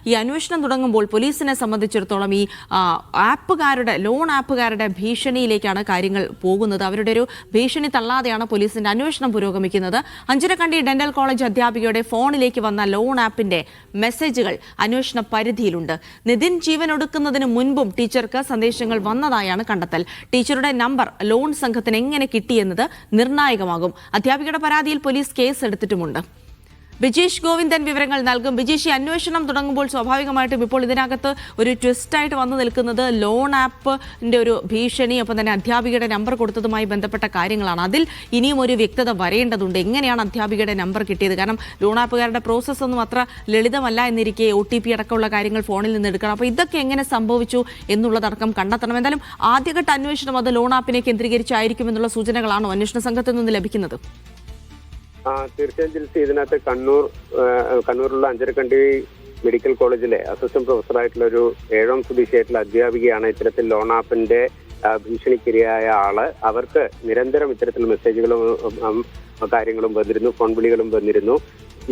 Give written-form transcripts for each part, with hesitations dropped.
ഈ അന്വേഷണം തുടങ്ങുമ്പോൾ പോലീസിനെ സംബന്ധിച്ചിടത്തോളം ഈ ലോൺ ആപ്പുകാരുടെ ഭീഷണിയിലേക്കാണ് കാര്യങ്ങൾ പോകുന്നത്. അവരുടെ ഒരു ഭീഷണി തള്ളാതെയാണ് പോലീസിന്റെ അന്വേഷണം പുരോഗമിക്കുന്നത്. അഞ്ചരക്കണ്ടി ഡെന്റൽ കോളേജ് അധ്യാപികയുടെ ഫോണിലേക്ക് വന്ന ലോൺ ആപ്പിന്റെ മെസ്സേജുകൾ അന്വേഷണ പരിധിയിലുണ്ട്. നിതിൻ ജീവനൊടുക്കുന്നതിന് മുൻപും ടീച്ചർക്ക് സന്ദേശങ്ങൾ വന്നതായാണ് കണ്ടെത്തൽ. ടീച്ചറുടെ നമ്പർ ലോൺ സംഘത്തിന് എങ്ങനെ കിട്ടിയെന്നത് നിർണായകമാകും. അധ്യാപികയുടെ പരാതിയിൽ പോലീസ് കേസ് എടുത്തിട്ടുമുണ്ട്. ബിജീഷ് ഗോവിന്ദൻ വിവരങ്ങൾ നൽകും. ബിജീഷ്, ഈ അന്വേഷണം തുടങ്ങുമ്പോൾ സ്വാഭാവികമായിട്ടും ഇപ്പോൾ ഇതിനകത്ത് ഒരു ട്വിസ്റ്റായിട്ട് വന്നു നിൽക്കുന്നത് ലോൺ ആപ്പിന്റെ ഒരു ഭീഷണി, ഒപ്പം തന്നെ അധ്യാപികയുടെ നമ്പർ കൊടുത്തതുമായി ബന്ധപ്പെട്ട കാര്യങ്ങളാണ്. അതിൽ ഇനിയും ഒരു വ്യക്തത വരേണ്ടതുണ്ട്. എങ്ങനെയാണ് അധ്യാപികയുടെ നമ്പർ കിട്ടിയത്? കാരണം ലോൺ ആപ്പുകാരുടെ പ്രോസസ്സ് ഒന്നും അത്ര ലളിതമല്ല എന്നിരിക്കെ OTP അടക്കമുള്ള കാര്യങ്ങൾ ഫോണിൽ നിന്ന് എടുക്കണം. അപ്പോൾ ഇതൊക്കെ എങ്ങനെ സംഭവിച്ചു എന്നുള്ളതടക്കം കണ്ടെത്തണം. എന്തായാലും ആദ്യഘട്ട അന്വേഷണം അത് ലോൺ ആപ്പിനെ കേന്ദ്രീകരിച്ചായിരിക്കും എന്നുള്ള സൂചനകളാണോ അന്വേഷണ സംഘത്തിൽ നിന്ന് ലഭിക്കുന്നത്? തീർച്ചയായും ജിൽസി, ഇതിനകത്ത് കണ്ണൂരിലുള്ള അഞ്ചരക്കണ്ടി മെഡിക്കൽ കോളേജിലെ അസിസ്റ്റന്റ് പ്രൊഫസറായിട്ടുള്ള ഒരു 7ാം സ്വദേശിയായിട്ടുള്ള അധ്യാപികയാണ് ഇത്തരത്തിൽ ലോൺ ആപ്പിന്റെ ഭീഷണിക്കിരയായ ആള്. അവർക്ക് നിരന്തരം ഇത്തരത്തിൽ മെസ്സേജുകളും കാര്യങ്ങളും വന്നിരുന്നു, ഫോൺ വിളികളും വന്നിരുന്നു.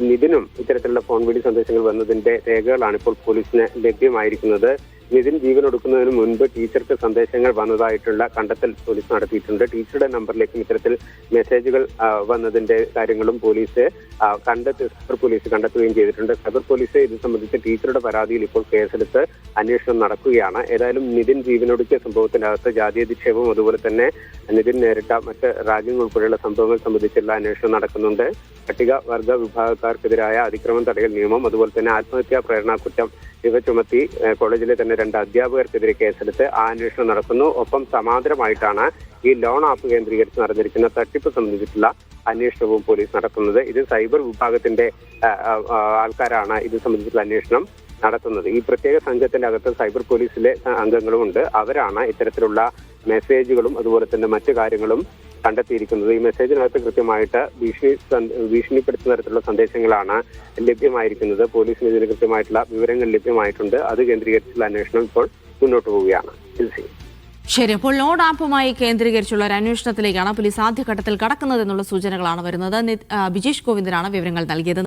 നിതിനും ഇത്തരത്തിലുള്ള ഫോൺ വിളി സന്ദേശങ്ങൾ വന്നതിന്റെ രേഖകളാണ് ഇപ്പോൾ പോലീസിന് ലഭ്യമായിരിക്കുന്നത്. നിതിൻ ജീവനൊടുക്കുന്നതിന് മുൻപ് ടീച്ചർക്ക് സന്ദേശങ്ങൾ വന്നതായിട്ടുള്ള കണ്ടെത്തൽ പോലീസ് നടത്തിയിട്ടുണ്ട്. ടീച്ചറുടെ നമ്പറിലേക്കും ഇത്തരത്തിൽ മെസ്സേജുകൾ വന്നതിന്റെ കാര്യങ്ങളും സൈബർ പോലീസ് കണ്ടെത്തുകയും ചെയ്തിട്ടുണ്ട്. സൈബർ പോലീസ് ഇത് സംബന്ധിച്ച് ടീച്ചറുടെ പരാതിയിൽ ഇപ്പോൾ കേസെടുത്ത് അന്വേഷണം നടക്കുകയാണ്. ഏതായാലും നിതിൻ ജീവനൊടുക്കിയ സംഭവത്തിനകത്ത് ജാതീയാധിക്ഷേപവും അതുപോലെ തന്നെ നിതിൻ നേരിട്ട മറ്റ് റാഗിംഗ് ഉൾപ്പെടെയുള്ള സംഭവങ്ങൾ സംബന്ധിച്ചുള്ള അന്വേഷണം നടക്കുന്നുണ്ട്. പട്ടികവർഗ വിഭാഗക്കാർക്കെതിരായ അതിക്രമം തടയൽ നിയമം, അതുപോലെ തന്നെ ആത്മഹത്യാ പ്രേരണാ കുറ്റം ഇവ ചുമത്തി കോളേജിലെ തന്നെ 2 അധ്യാപകർക്കെതിരെ കേസെടുത്ത് ആ അന്വേഷണം നടക്കുന്നു. ഒപ്പം സമാന്തരമായിട്ടാണ് ഈ ലോൺ ആപ്പ് കേന്ദ്രീകരിച്ച് നടന്നിരിക്കുന്ന തട്ടിപ്പ് സംബന്ധിച്ചിട്ടുള്ള അന്വേഷണവും പോലീസ് നടത്തുന്നത്. ഇത് സൈബർ വിഭാഗത്തിന്റെ ആൾക്കാരാണ് ഇത് സംബന്ധിച്ചിട്ടുള്ള അന്വേഷണം നടത്തുന്നത്. ഈ പ്രത്യേക സംഘത്തിന്റെ അകത്ത് സൈബർ പോലീസിലെ അംഗങ്ങളുമുണ്ട്. അവരാണ് ഇത്തരത്തിലുള്ള മെസ്സേജുകളും അതുപോലെ തന്നെ മറ്റു കാര്യങ്ങളും കണ്ടെത്തിയിരിക്കുന്നത്. ഈ മെസ്സേജിനകത്ത് കൃത്യമായിട്ട് ഭീഷണിപ്പെടുത്തുന്ന തരത്തിലുള്ള സന്ദേശങ്ങളാണ് ലഭ്യമായിരിക്കുന്നത്. പോലീസിന് ഇതിന് കൃത്യമായിട്ടുള്ള വിവരങ്ങൾ ലഭ്യമായിട്ടുണ്ട്. അത് കേന്ദ്രീകരിച്ചുള്ള അന്വേഷണം ഇപ്പോൾ മുന്നോട്ട് പോവുകയാണ്. ശരി, അപ്പോൾ ലോൺ ആപ്പുമായി കേന്ദ്രീകരിച്ചുള്ള ഒരു അന്വേഷണത്തിലേക്കാണ് പോലീസ് ആദ്യഘട്ടത്തിൽ കടക്കുന്നത് എന്നുള്ള സൂചനകളാണ് വരുന്നത്. ബിജീഷ് ഗോവിന്ദനാണ് വിവരങ്ങൾ നൽകിയത്.